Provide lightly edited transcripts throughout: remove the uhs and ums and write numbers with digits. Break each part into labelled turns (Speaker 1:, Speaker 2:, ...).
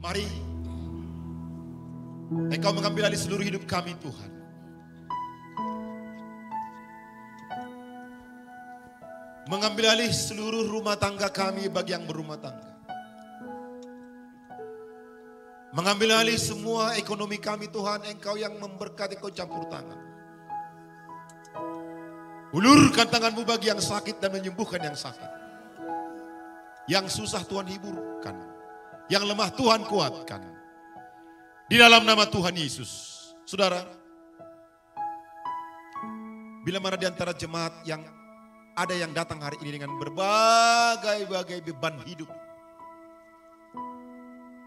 Speaker 1: Mari Engkau mengambil alih seluruh hidup kami Tuhan. Mengambil alih seluruh rumah tangga kami bagi yang berumah tangga. Mengambil alih semua ekonomi kami Tuhan, Engkau yang memberkati, Engkau campur tangan. Ulurkan tanganmu bagi yang sakit dan menyembuhkan yang sakit. Yang susah Tuhan hiburkan. Yang lemah Tuhan kuatkan. Di dalam nama Tuhan Yesus. Saudara, bila mana di antara jemaat yang ada yang datang hari ini dengan berbagai-bagai beban hidup.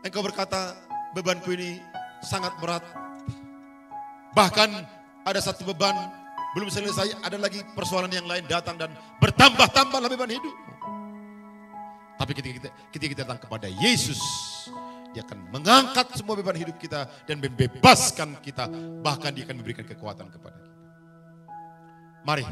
Speaker 1: Engkau berkata, bebanku ini sangat berat. Bahkan ada satu beban belum selesai, ada lagi persoalan yang lain datang dan bertambah-tambahlah beban hidup. Tapi ketika kita datang kepada Yesus, Dia akan mengangkat semua beban hidup kita dan membebaskan kita. Bahkan Dia akan memberikan kekuatan kepada kita. Mari,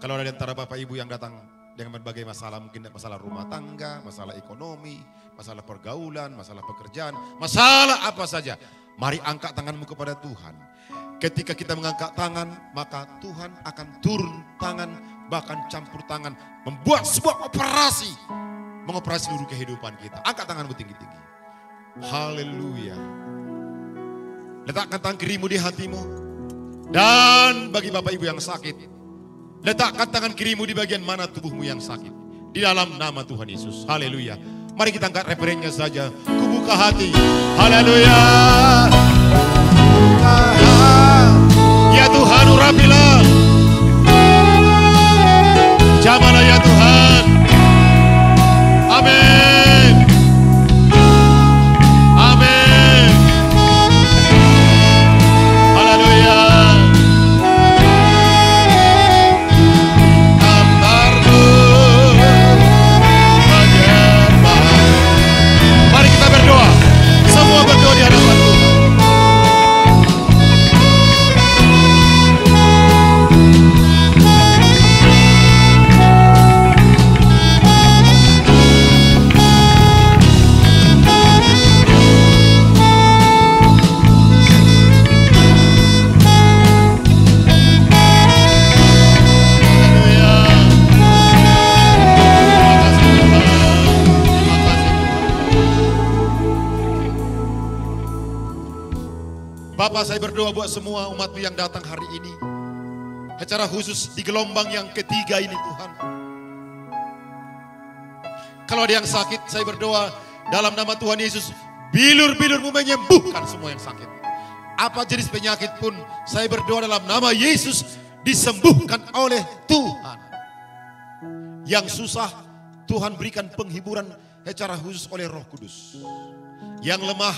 Speaker 1: kalau ada di antara Bapak Ibu yang datang dengan berbagai masalah, mungkin masalah rumah tangga, masalah ekonomi, masalah pergaulan, masalah pekerjaan, masalah apa saja. Mari angkat tanganmu kepada Tuhan. Ketika kita mengangkat tangan, maka Tuhan akan turun tangan, bahkan campur tangan, membuat sebuah operasi, mengoperasi seluruh kehidupan kita. Angkat tanganmu tinggi-tinggi. Haleluya. Letakkan tangan kirimu di hatimu. Dan bagi Bapak Ibu yang sakit, letakkan tangan kirimu di bagian mana tubuhmu yang sakit. Di dalam nama Tuhan Yesus. Haleluya. Mari kita angkat referennya saja. Kubuka hati. Haleluya. Ya Tuhan, urapilah. Jamahlah ya Tuhan. Amin. Amin. Haleluya. Antarmu menyembah. Mari kita berdoa. Semua berdoa di hadapan Tuhan. Bapak, saya berdoa buat semua umat-Mu yang datang hari ini. Secara khusus di gelombang yang ketiga ini Tuhan. Kalau ada yang sakit, saya berdoa dalam nama Tuhan Yesus. Bilur-bilur-Mu menyembuhkan semua yang sakit. Apa jenis penyakit pun, saya berdoa dalam nama Yesus disembuhkan oleh Tuhan. Yang susah, Tuhan berikan penghiburan secara khusus oleh Roh Kudus. Yang lemah,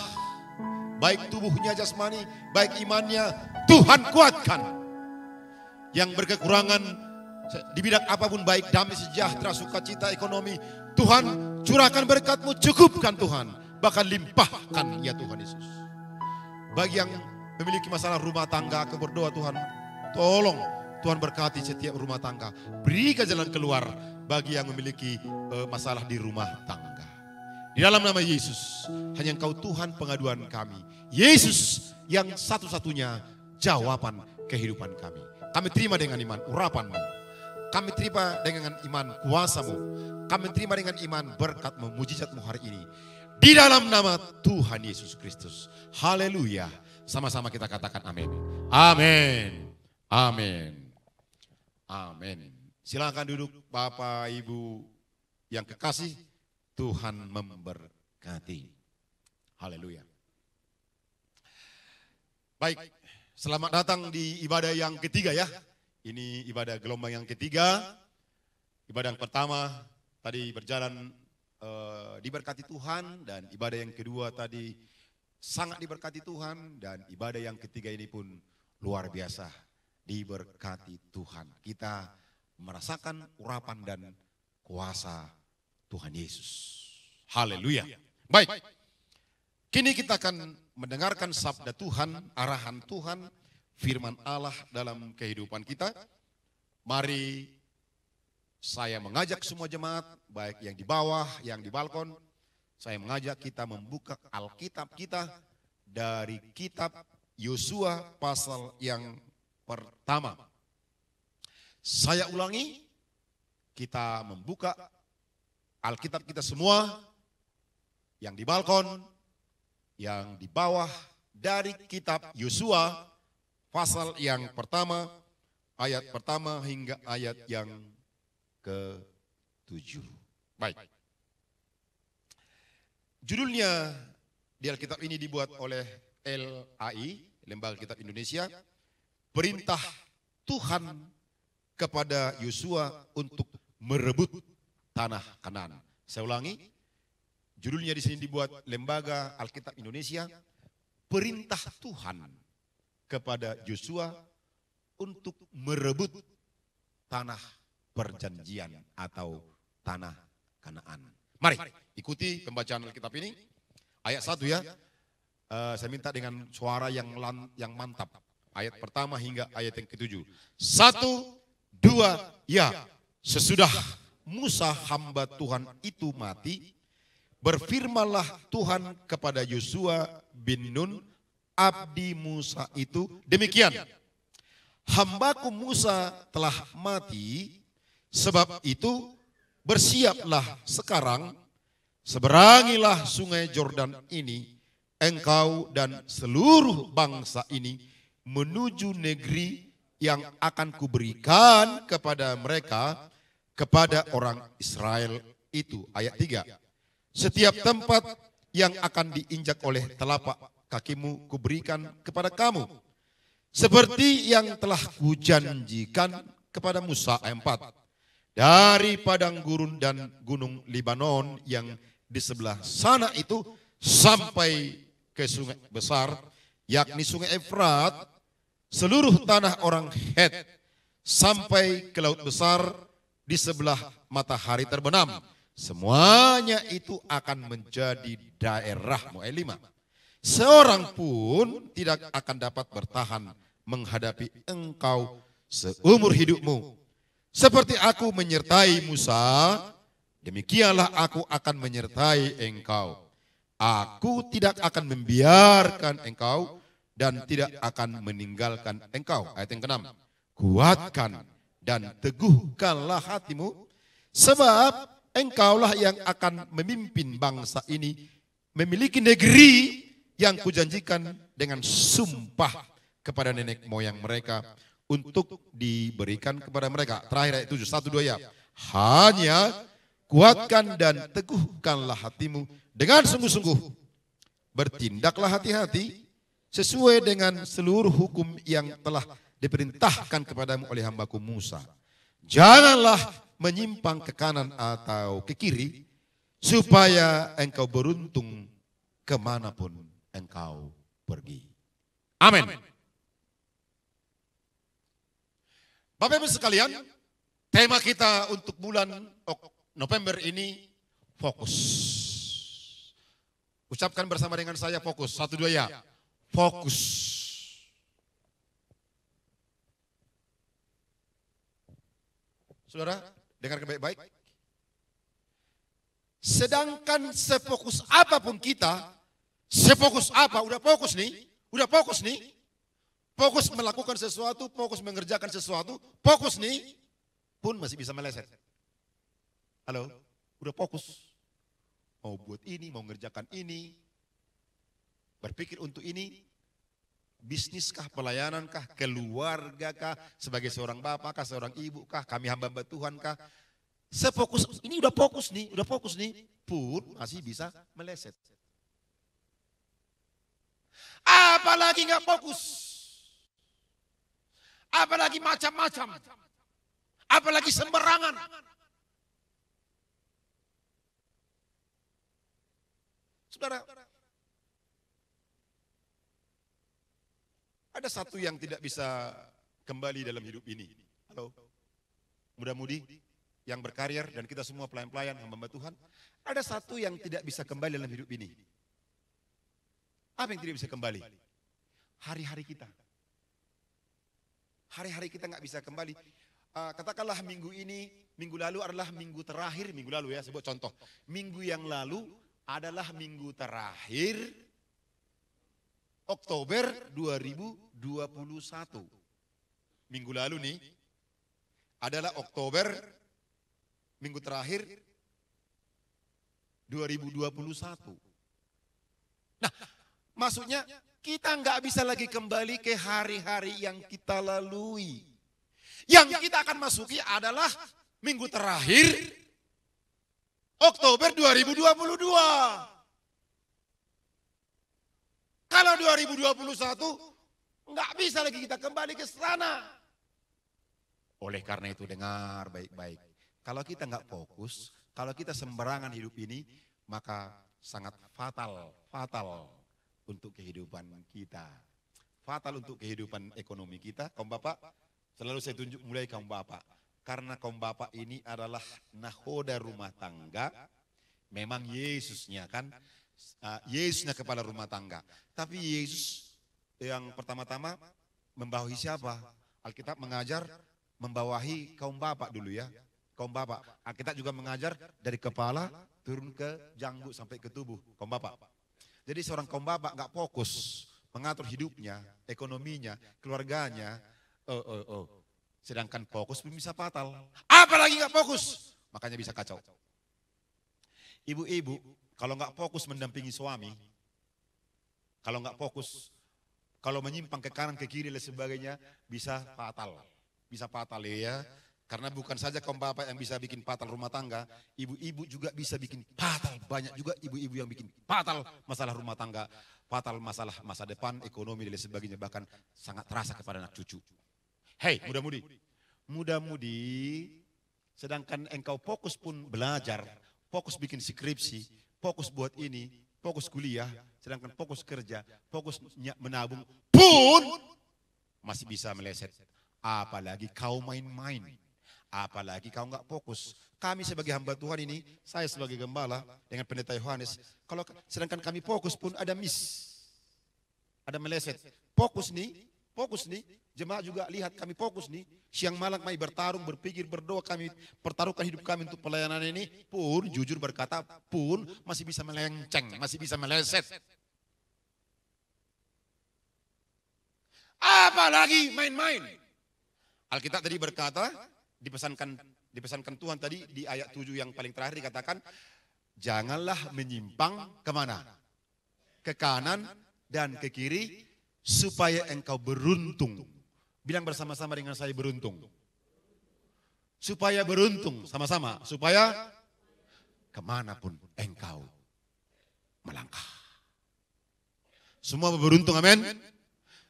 Speaker 1: baik tubuhnya jasmani, baik imannya, Tuhan kuatkan. Yang berkekurangan di bidang apapun, baik damai sejahtera, sukacita, ekonomi, Tuhan curahkan berkat-Mu, cukupkan Tuhan. Bahkan limpahkan ya Tuhan Yesus. Bagi yang memiliki masalah rumah tangga, aku berdoa Tuhan, tolong Tuhan berkati setiap rumah tangga. Berikan jalan keluar bagi yang memiliki masalah di rumah tangga. Di dalam nama Yesus, hanya Engkau Tuhan pengaduan kami. Yesus yang satu-satunya jawaban kehidupan kami. Kami terima dengan iman urapan-Mu. Kami terima dengan iman kuasa-Mu. Kami terima dengan iman berkat-Mu, mujizat-Mu hari ini. Di dalam nama Tuhan Yesus Kristus. Haleluya. Sama-sama kita katakan amin. Amin. Amin. Amin. Silakan duduk Bapak Ibu yang kekasih. Tuhan memberkati. Haleluya. Baik, selamat datang di ibadah yang ketiga ya. Ini ibadah gelombang yang ketiga. Ibadah yang pertama tadi berjalan diberkati Tuhan, dan ibadah yang kedua tadi sangat diberkati Tuhan, dan ibadah yang ketiga ini pun luar biasa diberkati Tuhan. Kita merasakan urapan dan kuasa Tuhan Yesus. Haleluya. Baik. Kini kita akan mendengarkan sabda Tuhan, arahan Tuhan, firman Allah dalam kehidupan kita. Mari saya mengajak semua jemaat, baik yang di bawah, yang di balkon, Saya mengajak kita membuka Alkitab kita dari kitab Yosua pasal yang pertama. Saya ulangi, kita membuka Alkitab kita semua, yang di balkon, yang di bawah, dari kitab Yosua pasal yang pertama, ayat pertama hingga ayat yang ke-7. Baik. Judulnya di Alkitab ini dibuat oleh LAI, Lembaga Kitab Indonesia, Perintah Tuhan kepada Yosua untuk merebut tanah Kanaan. Saya ulangi, judulnya di sini dibuat Lembaga Alkitab Indonesia, Perintah Tuhan kepada Yosua untuk merebut tanah perjanjian atau tanah Kanaan. Mari ikuti pembacaan Alkitab ini. Ayat 1 ya. Saya minta dengan suara yang mantap. Ayat pertama hingga ayat yang ke-7. 1, 2, ya. Sesudah Musa hamba Tuhan itu mati, berfirmanlah Tuhan kepada Yosua bin Nun, abdi Musa itu, demikian. Hambaku Musa telah mati, sebab itu bersiaplah sekarang, seberangilah sungai Yordan ini, engkau dan seluruh bangsa ini menuju negeri yang akan kuberikan kepada mereka, kepada orang Israel itu. Ayat 3. Setiap tempat yang akan diinjak oleh telapak kakimu kuberikan kepada kamu, seperti yang telah kujanjikan kepada Musa. Ayat 4. Dari padang gurun dan gunung Libanon yang di sebelah sana itu sampai ke sungai besar, yakni sungai Efrat, seluruh tanah orang Het, sampai ke laut besar di sebelah matahari terbenam. Semuanya itu akan menjadi daerahmu. Ayat 5. Seorang pun tidak akan dapat bertahan menghadapi engkau seumur hidupmu. Seperti aku menyertai Musa, demikianlah aku akan menyertai engkau. Aku tidak akan membiarkan engkau dan tidak akan meninggalkan engkau. Ayat yang ke-6. Kuatkan dan teguhkanlah hatimu, sebab engkaulah yang akan memimpin bangsa ini memiliki negeri yang kujanjikan dengan sumpah kepada nenek moyang mereka untuk diberikan kepada mereka. Terakhir ayat 7, 1, 2 ya. Hanya kuatkan dan teguhkanlah hatimu dengan sungguh-sungguh. Bertindaklah hati-hati sesuai dengan seluruh hukum yang telah diperintahkan kepadamu oleh hambaku Musa. Janganlah menyimpang ke kanan atau ke kiri, supaya engkau beruntung kemanapun engkau pergi. Amin. Bapak Ibu sekalian, tema kita untuk bulan November ini fokus. Ucapkan bersama dengan saya fokus. 1, 2 ya. Fokus. Saudara, dengar baik-baik. Sedangkan sefokus apapun kita, sefokus apa? Udah fokus nih. Fokus melakukan sesuatu, fokus mengerjakan sesuatu, fokus nih, pun masih bisa meleset. Halo, udah fokus. Mau buat ini, mau ngerjakan ini, berpikir untuk ini, bisniskah, pelayanankah, keluargakah, sebagai seorang bapak kah, seorang ibu kah, kami hamba-hamba Tuhan kah, sefokus, ini udah fokus nih, pun masih bisa meleset. Apalagi nggak fokus. Apalagi macam-macam, apalagi sembarangan. Saudara, ada satu yang tidak bisa kembali dalam hidup ini. Halo, muda-mudi yang berkarir dan kita semua pelayan-pelayan hamba Tuhan. Ada satu yang tidak bisa kembali dalam hidup ini. Apa yang tidak bisa kembali? Hari-hari kita. Hari-hari kita nggak bisa kembali. Katakanlah minggu ini, minggu lalu adalah minggu terakhir, minggu lalu ya, sebut contoh. Minggu yang lalu adalah minggu terakhir Oktober 2021. Minggu lalu nih adalah Oktober, minggu terakhir 2021. Nah, maksudnya kita nggak bisa lagi kembali ke hari-hari yang kita lalui. Yang kita akan masuki adalah minggu terakhir Oktober 2022. Kalau 2021 nggak bisa lagi kita kembali ke sana. Oleh karena itu dengar baik-baik. Kalau kita nggak fokus, kalau kita sembarangan hidup ini, maka sangat fatal untuk kehidupan kita. Fatal untuk kehidupan ekonomi kita. Kaum bapak, selalu saya tunjuk mulai kaum bapak. Karena kaum bapak ini adalah nahoda rumah tangga. Memang Yesusnya kan, Yesusnya kepala rumah tangga. Tapi Yesus yang pertama-tama membawahi siapa? Alkitab mengajar membawahi kaum bapak dulu ya. Kaum bapak. Alkitab juga mengajar dari kepala turun ke janggut sampai ke tubuh. Kaum bapak. Jadi seorang kaum bapak nggak fokus mengatur hidupnya, ekonominya, keluarganya. Sedangkan fokus pun bisa fatal. Apalagi nggak fokus, makanya bisa kacau. Ibu-ibu kalau nggak fokus mendampingi suami, kalau nggak fokus, kalau menyimpang ke kanan ke kiri dan sebagainya, bisa fatal ya. Karena bukan saja kaum bapak yang bisa bikin fatal rumah tangga, ibu-ibu juga bisa bikin fatal. Banyak juga ibu-ibu yang bikin fatal masalah rumah tangga, fatal masalah masa depan, ekonomi dan sebagainya, bahkan sangat terasa kepada anak cucu. Hei muda-mudi, sedangkan engkau fokus pun belajar, fokus bikin skripsi, fokus buat ini, fokus kuliah, sedangkan fokus kerja, fokus menabung pun masih bisa meleset. Apalagi kau main-main, apalagi kau nggak fokus. Kami sebagai hamba Tuhan ini, saya sebagai gembala dengan pendeta Yohanes, kalau sedangkan kami fokus pun ada ada meleset. Fokus nih, jemaat juga lihat kami fokus nih, siang malam kami bertarung, berpikir, berdoa, kami pertaruhkan hidup kami untuk pelayanan ini, pun jujur berkata pun masih bisa melenceng, masih bisa meleset. Apalagi main-main. Alkitab tadi berkata, dipesankan Tuhan tadi di ayat 7 yang paling terakhir dikatakan, janganlah menyimpang kemana? Ke kanan dan ke kiri, supaya engkau beruntung. Bilang bersama-sama dengan saya, beruntung. Supaya beruntung sama-sama. Supaya kemanapun engkau melangkah. Semua mau beruntung, amin?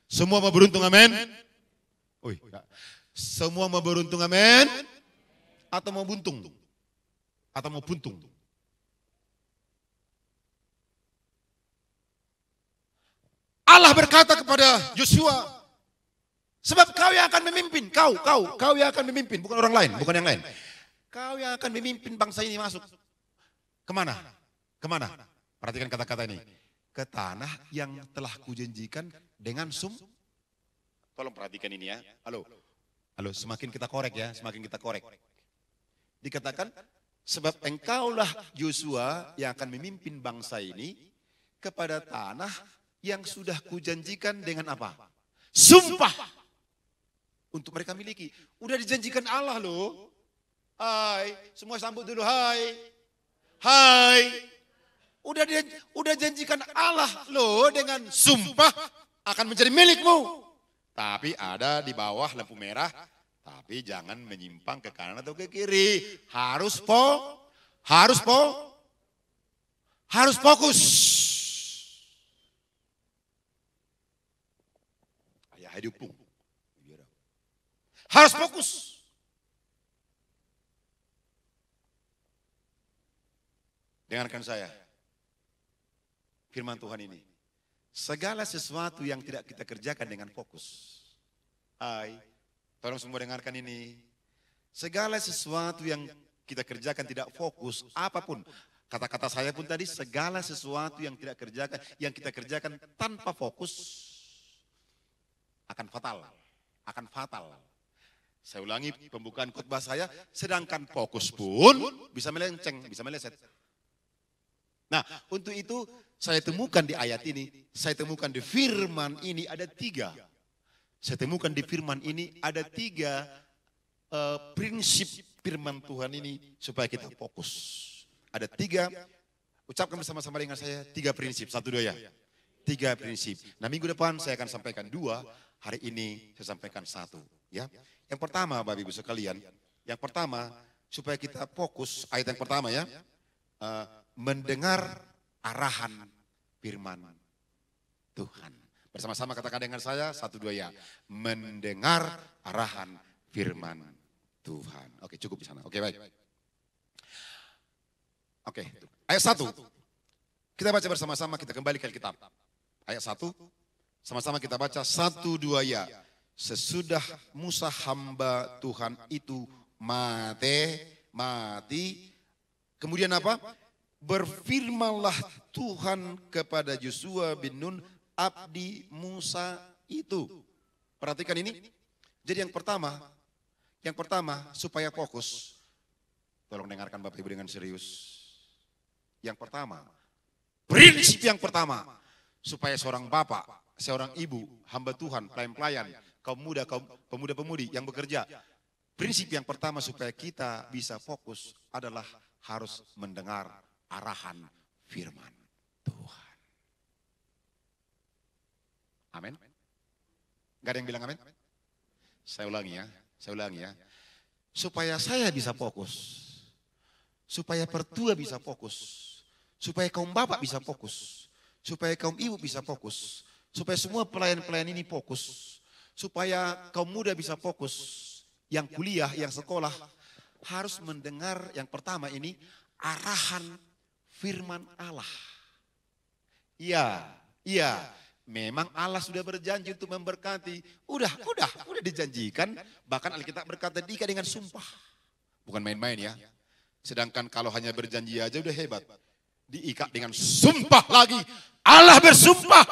Speaker 1: Semua mau beruntung, amin? Semua mau beruntung, amin? Atau mau buntung? Atau mau puntung? Allah berkata kepada Yosua, sebab kau yang akan memimpin, kau yang akan memimpin, bukan orang lain, bukan yang lain. Kau yang akan memimpin bangsa ini masuk. Kemana? Perhatikan kata-kata ini. Ke tanah yang telah kujanjikan dengan Tolong perhatikan ini ya. Halo, semakin kita korek ya, semakin kita korek. Dikatakan, sebab engkaulah Yosua yang akan memimpin bangsa ini kepada tanah yang sudah kujanjikan dengan apa? Sumpah untuk mereka miliki. Udah dijanjikan Allah loh. Hai, semua sambut dulu, hai. Udah janjikan Allah loh dengan sumpah akan menjadi milikmu. Tapi ada di bawah lampu merah, tapi jangan menyimpang ke kanan atau ke kiri. Harus fokus. Hidupmu harus fokus. Dengarkan saya, firman Tuhan ini. Segala sesuatu yang tidak kita kerjakan dengan fokus. Tolong semua dengarkan ini. Segala sesuatu yang kita kerjakan tidak fokus, apapun. Kata-kata saya pun tadi, segala sesuatu yang kita kerjakan tanpa fokus, akan fatal. Saya ulangi pembukaan khotbah saya, sedangkan fokus pun bisa melenceng, bisa meleset. Nah, untuk itu saya temukan di ayat ini, saya temukan di firman ini ada tiga. Saya temukan di firman ini ada tiga prinsip firman Tuhan ini supaya kita fokus. Ada tiga, ucapkan bersama-sama dengan saya, tiga prinsip, satu dua ya. Tiga prinsip. Nah minggu depan saya akan sampaikan dua, hari ini saya sampaikan satu. Ya. Yang pertama Bapak Ibu sekalian, yang pertama supaya kita fokus, ayat yang pertama ya, mendengar arahan firman Tuhan. Bersama-sama katakan dengan saya, satu dua ya, mendengar arahan firman Tuhan. Oke, cukup di sana. Oke, baik. Oke, ayat 1. Kita baca bersama-sama, kita kembali ke Alkitab. Ayat 1, sama-sama kita baca 1, 2 ya. Sesudah Musa hamba Tuhan itu mati. Kemudian apa? Berfirmanlah Tuhan kepada Yosua bin Nun, abdi Musa itu. Perhatikan ini. Jadi yang pertama supaya fokus. Tolong dengarkan Bapak Ibu dengan serius. Yang pertama, prinsip yang pertama, supaya seorang bapak, seorang ibu, hamba Tuhan, pelayan-pelayan, kaum muda, kaum pemuda-pemudi yang bekerja. Prinsip yang pertama supaya kita bisa fokus adalah harus mendengar arahan firman Tuhan. Amin. Gak ada yang bilang amin? Saya ulangi ya. Supaya saya bisa fokus, supaya pertua bisa fokus, supaya kaum bapak bisa fokus, supaya kaum ibu bisa fokus, supaya semua pelayan-pelayan ini fokus, supaya kaum muda bisa fokus, yang kuliah, yang sekolah, harus mendengar yang pertama ini, arahan firman Allah. Iya, memang Allah sudah berjanji untuk memberkati. Udah dijanjikan, bahkan Alkitab berkata diikat dengan sumpah. Bukan main-main ya. Sedangkan kalau hanya berjanji aja udah hebat. Diikat dengan sumpah lagi. Allah bersumpah.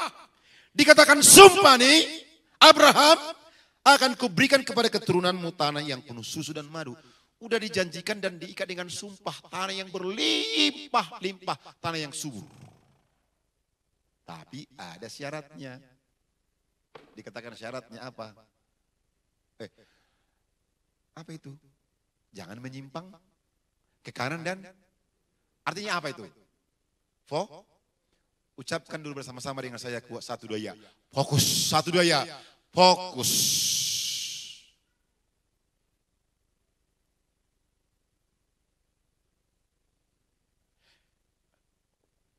Speaker 1: Dikatakan sumpah nih, Abraham akan kuberikan kepada keturunanmu tanah yang penuh susu dan madu. Udah dijanjikan dan diikat dengan sumpah. Tanah yang berlimpah-limpah. Tanah yang subur. Tapi ada syaratnya. Dikatakan syaratnya apa? Apa itu? Jangan menyimpang ke kanan dan artinya apa itu? Ucapkan dulu bersama-sama dengan saya, kuat, 1, 2 ya. Fokus, 1, 2 ya. Fokus.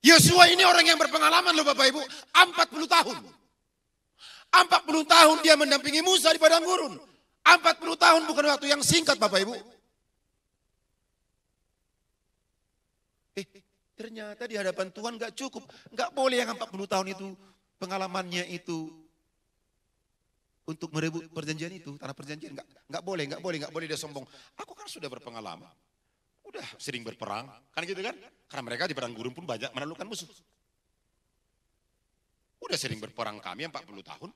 Speaker 1: Yosua ini orang yang berpengalaman loh Bapak Ibu. 40 tahun. 40 tahun dia mendampingi Musa di padang gurun. 40 tahun bukan waktu yang singkat Bapak Ibu. Ternyata di hadapan Tuhan gak cukup. Gak boleh yang 40 tahun itu pengalamannya itu untuk merebut perjanjian itu, tanah perjanjian. Gak boleh dia sombong. Aku kan sudah berpengalaman. Udah sering berperang, kan gitu kan? Karena mereka di padang gurun pun banyak menaklukkan musuh. Udah sering berperang kami 40 tahun.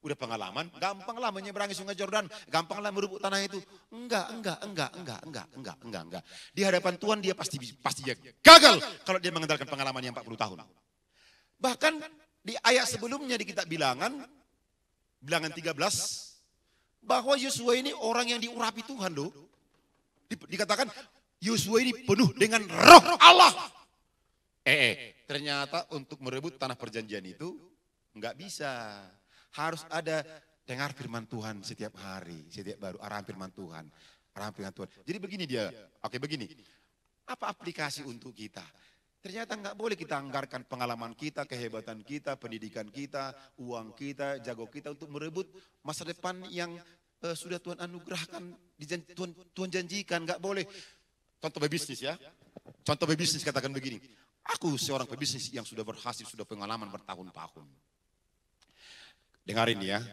Speaker 1: Udah pengalaman, gampang lah menyeberangi sungai Jordan, gampang lah merebut tanah itu. Enggak. Di hadapan Tuhan dia pasti dia gagal kalau dia mengandalkan pengalaman yang 40 tahun. Bahkan di ayat sebelumnya di kitab Bilangan 13, bahwa Yosua ini orang yang diurapi Tuhan loh. Dikatakan Yosua ini penuh dengan roh Allah. Ternyata untuk merebut tanah perjanjian itu enggak bisa. Harus ada dengar firman Tuhan setiap hari, setiap baru arahan firman Tuhan. Jadi begini dia, begini. Apa aplikasi untuk kita? Ternyata nggak boleh kita anggarkan pengalaman kita, kehebatan kita, pendidikan kita, uang kita, jago kita untuk merebut masa depan yang sudah Tuhan anugerahkan, Tuhan janjikan. Nggak boleh. Contoh berbisnis ya. Contoh berbisnis katakan begini. Aku seorang pebisnis yang sudah berhasil, sudah pengalaman bertahun-tahun. Dengarin ya,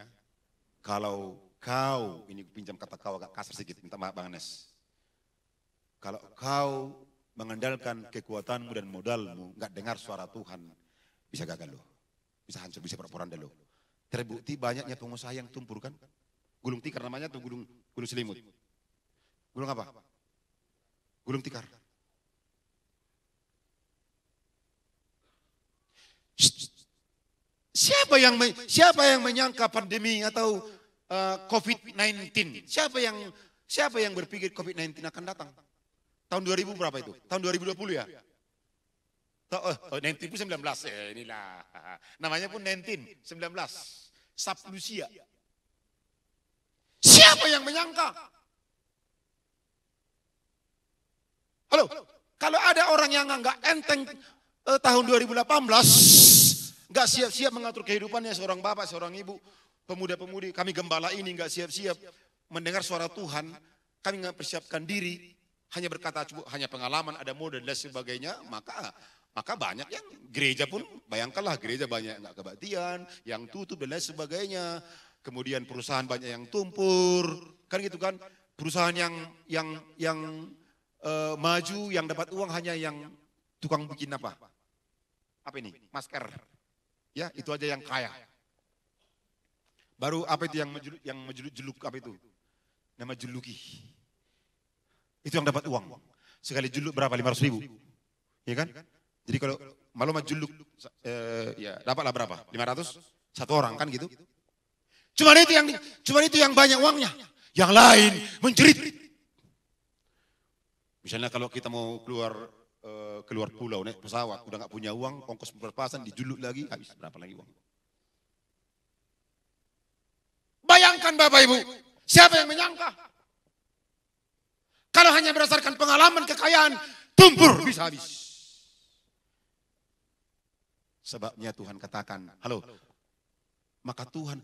Speaker 1: kalau kau, ini pinjam kata kau agak kasar sedikit, minta maaf Bang Anes. Kalau kau mengandalkan kekuatanmu dan modalmu, nggak dengar suara Tuhan, bisa gagal loh. Bisa hancur, bisa berporan loh. Terbukti banyaknya pengusaha yang tumpur kan. Gulung tikar namanya tuh gulung selimut. Gulung apa? Gulung tikar. Siapa yang menyangka pandemi atau COVID-19? Siapa yang berpikir COVID-19 akan datang? Tahun 2000 berapa itu? Tahun 2020 ya? 19 pun 19 inilah. Namanya pun 19 Saplusia. Siapa yang menyangka? Halo, kalau ada orang yang enggak enteng tahun 2018, enggak siap-siap mengatur kehidupannya, seorang bapak, seorang ibu, pemuda-pemudi, kami gembala ini enggak siap-siap mendengar suara Tuhan, kami enggak persiapkan diri, hanya berkata hanya pengalaman, ada modal dan sebagainya, maka banyak yang gereja pun, bayangkanlah gereja banyak enggak kebaktian, yang tutup dan lain sebagainya. Kemudian perusahaan banyak yang tumpur, kan gitu kan? Perusahaan yang maju, yang dapat uang hanya yang tukang bikin apa? Apa ini? Masker. Ya, itu aja yang kaya. Baru apa itu yang jeluk apa itu? Nama juluki. Itu yang dapat uang. Sekali juluk berapa? 500.000. Ya kan? Jadi kalau malu juluk ya dapatlah berapa? 500? Satu orang kan gitu. Cuma itu yang banyak uangnya. Yang lain menjerit. Misalnya kalau kita mau keluar pulau naik pesawat, udah nggak punya uang, ongkos berpasan dijuluk lagi, habis berapa lagi uang? Bayangkan Bapak Ibu, siapa yang menyangka? Kalau hanya berdasarkan pengalaman kekayaan, tumpur bisa habis. Sebabnya Tuhan katakan, halo, maka Tuhan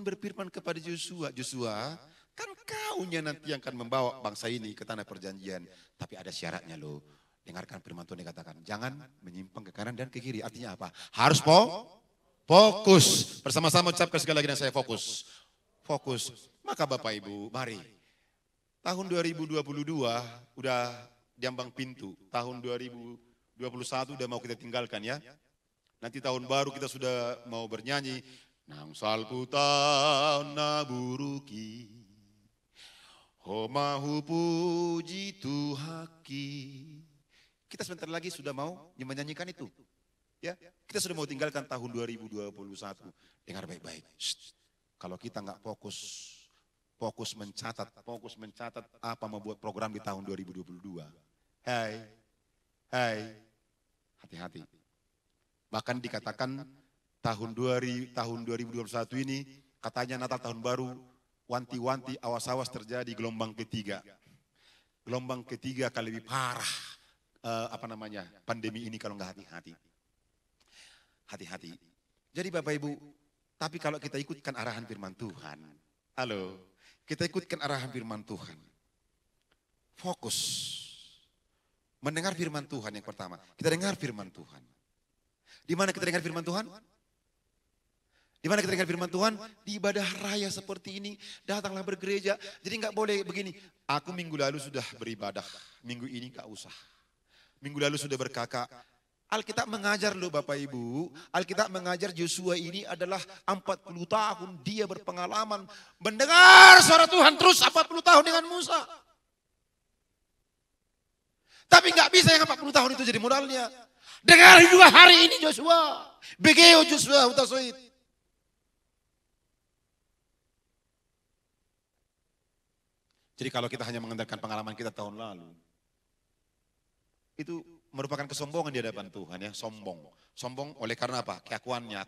Speaker 1: berfirman kepada Joshua, kan kaunya nanti yang akan membawa bangsa ini ke tanah perjanjian. Tapi ada syaratnya loh. Dengarkan firman Tuhan dikatakan, jangan menyimpang ke kanan dan ke kiri. Artinya apa? Harus fokus. Bersama-sama ucapkan sekali lagi dan saya fokus. Fokus. Maka Bapak Ibu, mari. Tahun 2022 udah diambang pintu. Tahun 2021 udah mau kita tinggalkan ya. Nanti tahun baru kita sudah mau bernyanyi. Nang salpu na buruki. Homahu puji Tuhaki. Kita sebentar lagi sudah mau menyanyikan itu. Ya, kita sudah mau tinggalkan tahun 2021. Dengar baik-baik. Kalau kita nggak fokus mencatat apa membuat program di tahun 2022. Hai, hati-hati. Bahkan dikatakan tahun 2021 ini katanya Natal tahun baru, wanti-wanti awas-awas terjadi gelombang ketiga. Gelombang ketiga akan lebih parah pandemi ini kalau nggak hati-hati. Hati-hati. Jadi Bapak Ibu, tapi kalau kita ikutkan arahan firman Tuhan, halo, kita ikutkan arahan firman Tuhan. Fokus. Mendengar firman Tuhan yang pertama. Kita dengar firman Tuhan. Di mana kita dengar firman Tuhan? Di mana kita dengar firman Tuhan? Di ibadah raya seperti ini, datanglah bergereja. Jadi nggak boleh begini. Aku minggu lalu sudah beribadah, minggu ini nggak usah. Minggu lalu sudah berkakak. Alkitab mengajar loh Bapak Ibu. Alkitab mengajar Joshua ini adalah 40 tahun dia berpengalaman mendengar suara Tuhan terus 40 tahun dengan Musa. Tapi nggak bisa yang 40 tahun itu jadi modalnya. Dengar juga hari ini Joshua. Begeo Joshua utasoit. Jadi kalau kita hanya mengandalkan pengalaman kita tahun lalu, itu merupakan kesombongan di hadapan Tuhan ya, sombong. Sombong oleh karena apa? Keakuannya,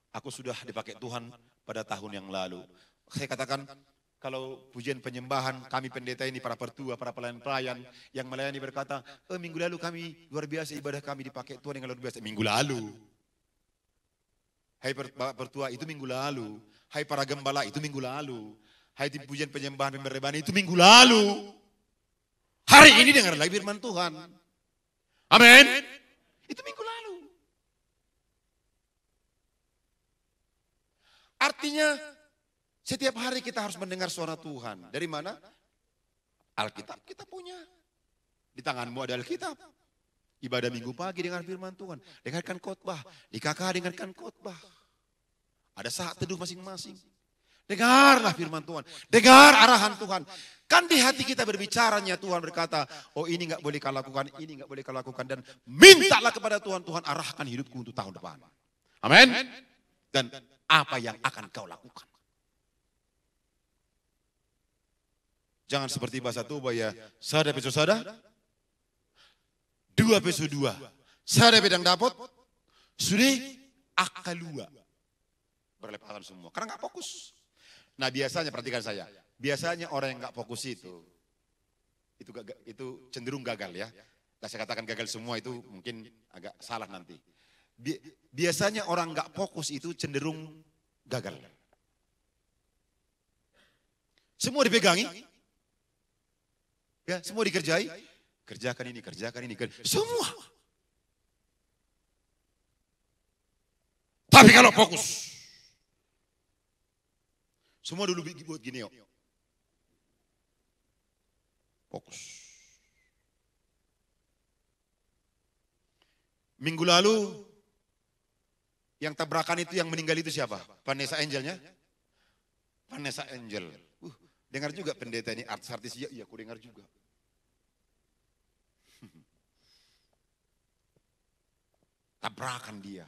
Speaker 1: aku sudah dipakai Tuhan pada tahun yang lalu. Saya katakan, kalau pujian penyembahan kami pendeta ini, para pertua, para pelayan-pelayan yang melayani berkata, minggu lalu kami luar biasa ibadah kami dipakai Tuhan yang luar biasa. Minggu lalu. Hai pertua itu minggu lalu. Hai para gembala itu minggu lalu. Hai pujian penyembahan pemberebana itu minggu lalu. Hari ini dengar lagi firman Tuhan. Amin. Itu minggu lalu. Artinya setiap hari kita harus mendengar suara Tuhan. Dari mana? Alkitab kita punya. Di tanganmu ada Alkitab. Ibadah minggu pagi dengar firman Tuhan. Dengarkan khotbah. Di KK dengarkan khotbah. Ada saat teduh masing-masing. Dengarlah firman Tuhan. Dengar arahan Tuhan. Kan di hati kita berbicaranya Tuhan berkata, oh ini nggak boleh kau lakukan, ini nggak boleh kau lakukan. Dan mintalah kepada Tuhan, Tuhan arahkan hidupku untuk tahun depan. Amin. dan apa yang akan kau lakukan. Jangan seperti bahasa Toba ya, sada peso sada, dua peso dua, sada pedang dapat, sudah akalua. Berlepatan semua, karena nggak fokus. Nah biasanya, perhatikan saya, biasanya orang yang nggak fokus itu cenderung gagal ya. Nah, saya katakan gagal semua itu mungkin agak salah nanti. Biasanya orang nggak fokus itu cenderung gagal. Semua dipegangi, ya semua dikerjai, kerjakan ini, semua. Tapi kalau fokus, semua dulu buat gini yuk. Fokus. Minggu lalu yang tabrakan itu, yang meninggal itu siapa? Vanessa Angelnya? Vanessa Angel. Dengar juga pendeta ini artis-artis, iya aku dengar juga. Tabrakan dia.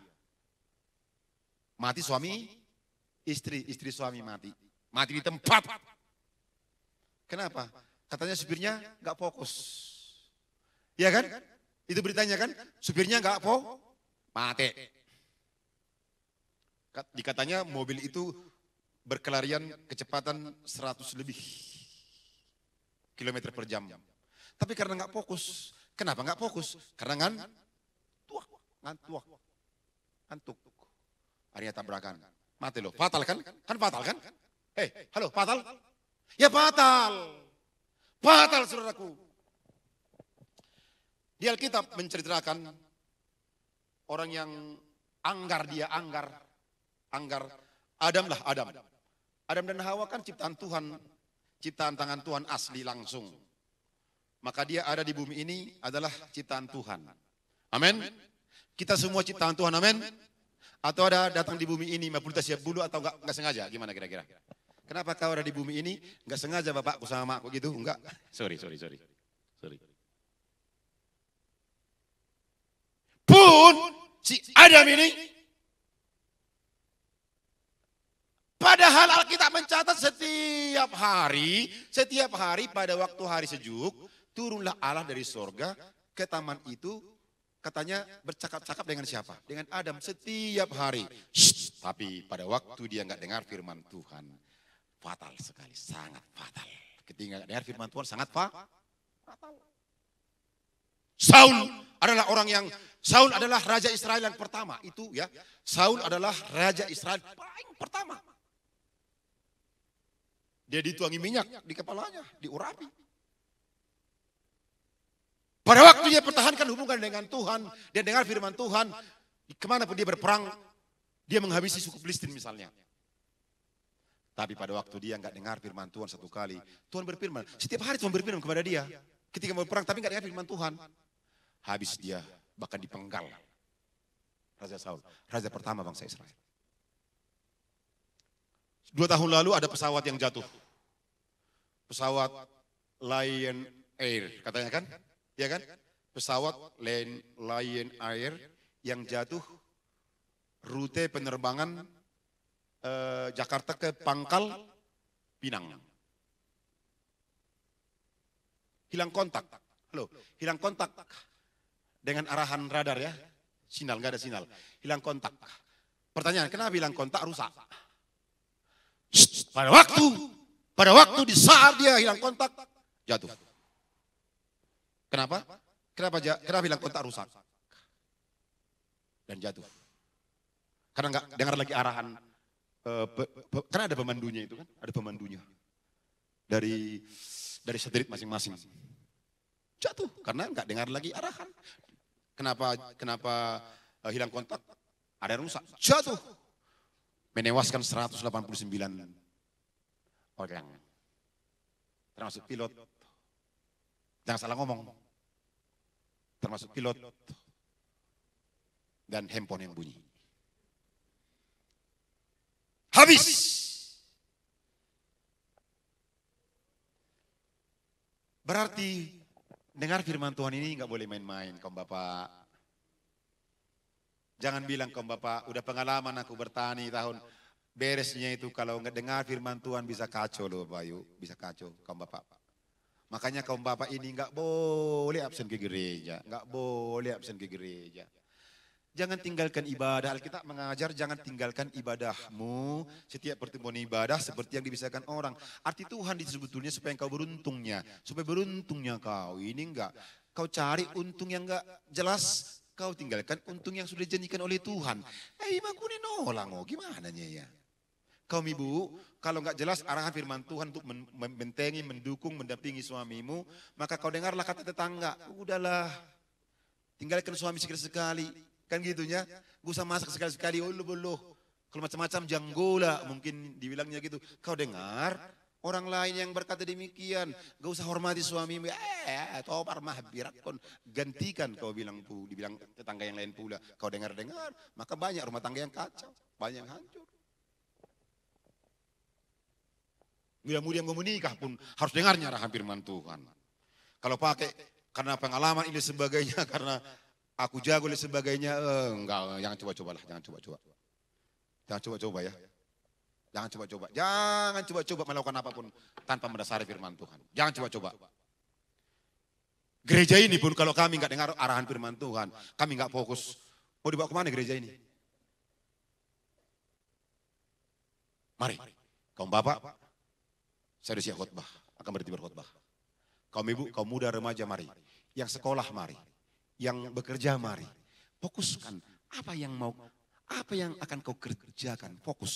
Speaker 1: Mati suami, istri suami mati. Mati di tempat. Kenapa? Katanya supirnya nggak fokus. Iya kan? Itu beritanya kan? Supirnya nggak mati. Dikatanya mobil itu berkelarian kecepatan 100 lebih kilometer per jam. Tapi karena nggak fokus. Kenapa nggak fokus? Karena ngantuk. Akhirnya tabrakan. Mati loh. Fatal kan? Kan fatal kan? Halo, fatal? Ya fatal. Fatal saudaraku. Di Alkitab menceritakan orang yang anggar. Adam. Adam dan Hawa kan ciptaan Tuhan, ciptaan tangan Tuhan asli langsung. Maka dia ada di bumi ini adalah ciptaan Tuhan. Amin. Kita semua ciptaan Tuhan, amin. Atau ada datang di bumi ini 50 siap bulu atau enggak sengaja, gimana kira-kira? Kenapa kau ada di bumi ini? Enggak sengaja bapakku sama makku gitu? Enggak. Sorry. Pun si Adam ini, padahal Alkitab mencatat setiap hari pada waktu hari sejuk, turunlah Allah dari sorga ke taman itu, katanya bercakap-cakap dengan siapa? Dengan Adam setiap hari. Tapi pada waktu dia nggak dengar firman Tuhan, fatal sekali, sangat fatal. Ketika nggak dengar firman Tuhan, sangat fatal. Saul adalah raja Israel yang pertama itu ya. Saul adalah raja Israel paling pertama. Dia dituangi minyak di kepalanya, diurapi. Pada waktu dia pertahankan hubungan dengan Tuhan, dia dengar firman Tuhan, kemanapun dia berperang, dia menghabisi suku Filistin misalnya. Tapi pada waktu dia nggak dengar firman Tuhan satu kali, Tuhan berfirman. Setiap hari Tuhan berfirman kepada dia. Ketika mau berperang tapi nggak dengar firman Tuhan, habis dia bahkan dipenggal. Raja Saul, raja pertama bangsa Israel. 2 tahun lalu ada pesawat yang jatuh. Pesawat Lion Air, katanya kan? Ya kan? Pesawat Lion Air yang jatuh rute penerbangan Jakarta ke Pangkal Pinang. Hilang kontak. Halo, hilang kontak dengan arahan radar ya. Sinyal, nggak ada sinyal. Hilang kontak. Pertanyaan, kenapa hilang kontak? Rusak. Pada waktu di saat dia hilang kontak, jatuh. Kenapa? Kenapa hilang kontak rusak? Dan jatuh. Karena nggak dengar lagi arahan. Karena ada pemandunya itu kan, ada pemandunya. Dari satelit masing-masing. Jatuh, karena nggak dengar lagi arahan. Kenapa hilang kontak? Ada yang rusak. Jatuh. Menewaskan 189 orang. Termasuk pilot. Jangan salah ngomong. Termasuk pilot. Dan handphone yang bunyi. Habis. Berarti dengar firman Tuhan ini nggak boleh main-main, kaum bapak.
Speaker 2: Jangan bilang kaum Bapak, udah pengalaman aku bertani tahun. Beresnya itu kalau nggak dengar firman Tuhan bisa kacau loh Bayu. Bisa kacau kaum Bapak. Makanya kaum Bapak ini nggak boleh absen ke gereja. Nggak boleh absen ke gereja. Jangan tinggalkan ibadah. Alkitab mengajar jangan tinggalkan ibadahmu. Setiap pertemuan ibadah seperti yang dibiasakan orang. Arti Tuhan itu sebetulnya supaya engkau beruntungnya. Supaya beruntungnya kau. Ini enggak. Kau cari untung yang enggak jelas. Kau tinggalkan untung yang sudah dijanjikan oleh Tuhan. Makuni nolang. Gimana ya? Kaum ibu, kalau enggak jelas arahan firman Tuhan untuk membentengi, mendukung, mendampingi suamimu. Maka kau dengarlah kata tetangga. Udahlah. Tinggalkan suami sekali-sekali. Kan gitunya, gak usah masak sekali-sekali, uluh-uluh. Kalau macam-macam janggola, mungkin dibilangnya gitu. Kau dengar, orang lain yang berkata demikian, gak usah hormati suamimu. Topar mah birakon. Gantikan kau dibilang tetangga yang lain pula. Kau dengar-dengar, maka banyak rumah tangga yang kacau, banyak yang hancur. Mudah-mudahan kau menikah pun harus dengarnya arahan firman Tuhan. Kalau pakai karena pengalaman ini sebagainya, karena aku jago dan sebagainya, enggak, jangan coba-coba lah, jangan coba-coba. Jangan coba-coba ya. Jangan coba-coba. Jangan coba-coba melakukan apapun tanpa mendasari firman Tuhan. Jangan coba-coba. Gereja ini pun kalau kami enggak dengar arahan firman Tuhan, kami enggak fokus. Mau dibawa kemana gereja ini? Mari, kaum bapak, saya sudah siap khotbah, akan berhenti berkhotbah. Kaum ibu, kaum muda, remaja, mari. Yang sekolah, mari. Yang bekerja mari, fokuskan apa yang akan kau kerjakan, fokus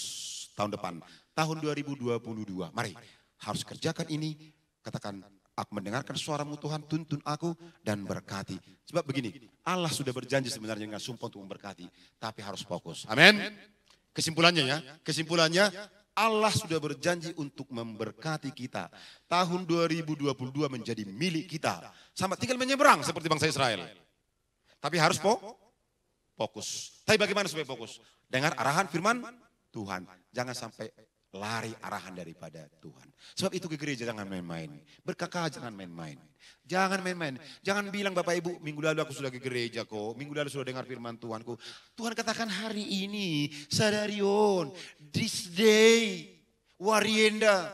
Speaker 2: tahun depan, tahun 2022, mari harus kerjakan ini, katakan aku mendengarkan suaramu Tuhan, tuntun aku dan berkati. Sebab begini, Allah sudah berjanji sebenarnya dengan sumpah untuk memberkati, tapi harus fokus, amin. Kesimpulannya Allah sudah berjanji untuk memberkati kita, tahun 2022 menjadi milik kita, sama tinggal menyeberang seperti bangsa Israel. Tapi harus fokus. Tapi bagaimana supaya fokus? Dengar arahan firman Tuhan. Jangan sampai lari arahan daripada Tuhan. Sebab itu ke gereja jangan main-main. Berkakak jangan main-main. Jangan main-main. Jangan bilang Bapak Ibu, minggu lalu aku sudah ke gereja kok. Minggu lalu sudah dengar firman Tuhanku. Tuhan katakan hari ini, sadarion, this day, warienda.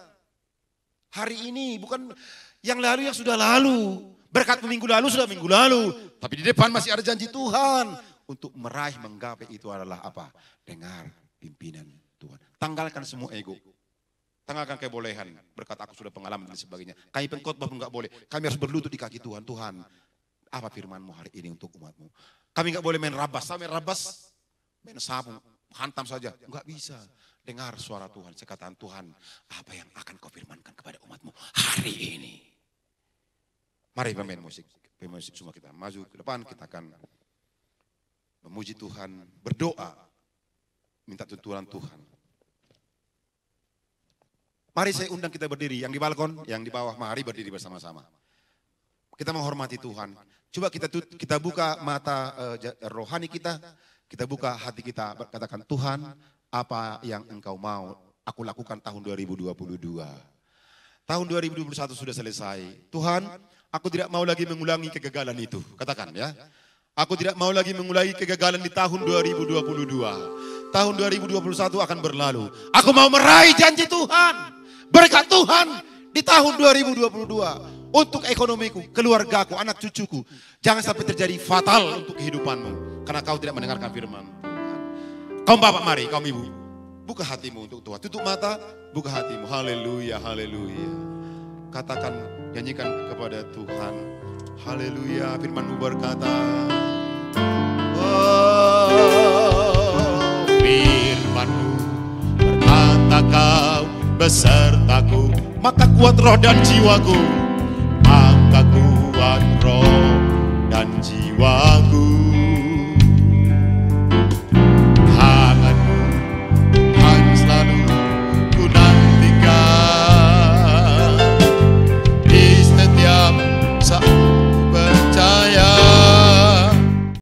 Speaker 2: Hari ini, bukan yang lalu yang sudah lalu. Berkat minggu lalu sudah minggu lalu. Tapi di depan masih ada janji Tuhan. Untuk meraih menggapai itu adalah apa? Dengar pimpinan Tuhan. Tanggalkan semua ego. Tanggalkan kebolehan. Berkat aku sudah pengalaman dan sebagainya. Kami pengkhotbah pun enggak boleh. Kami harus berlutut di kaki Tuhan. Tuhan, apa firman-Mu hari ini untuk umat-Mu? Kami enggak boleh main rabas. Main rabas, main sapu, hantam saja. Enggak bisa. Dengar suara Tuhan. Sekatan Tuhan, apa yang akan kau firmankan kepada umat-Mu hari ini? Mari pemain musik semua kita maju ke depan, kita akan memuji Tuhan, berdoa, minta tuntunan Tuhan. Mari saya undang kita berdiri, yang di balkon, yang di bawah, mari berdiri bersama-sama. Kita menghormati Tuhan. Coba kita buka mata rohani kita buka hati kita, katakan Tuhan, apa yang Engkau mau aku lakukan tahun 2022. Tahun 2021 sudah selesai. Tuhan, aku tidak mau lagi mengulangi kegagalan itu. Katakan ya. Aku tidak mau lagi mengulangi kegagalan di tahun 2022. Tahun 2021 akan berlalu. Aku mau meraih janji Tuhan. Berkat Tuhan di tahun 2022. Untuk ekonomiku, keluargaku, anak cucuku. Jangan sampai terjadi fatal untuk kehidupanmu. Karena kau tidak mendengarkan firman Tuhan. Kaum bapak mari, kaum ibu. Buka hatimu untuk Tuhan. Tutup mata, buka hatimu. Haleluya, haleluya. Katakan, nyanyikan kepada Tuhan. Haleluya, firman-Mu berkata. Oh, firman-Mu berkata kau besertaku. Maka kuat roh dan jiwaku. Maka kuat roh dan jiwaku.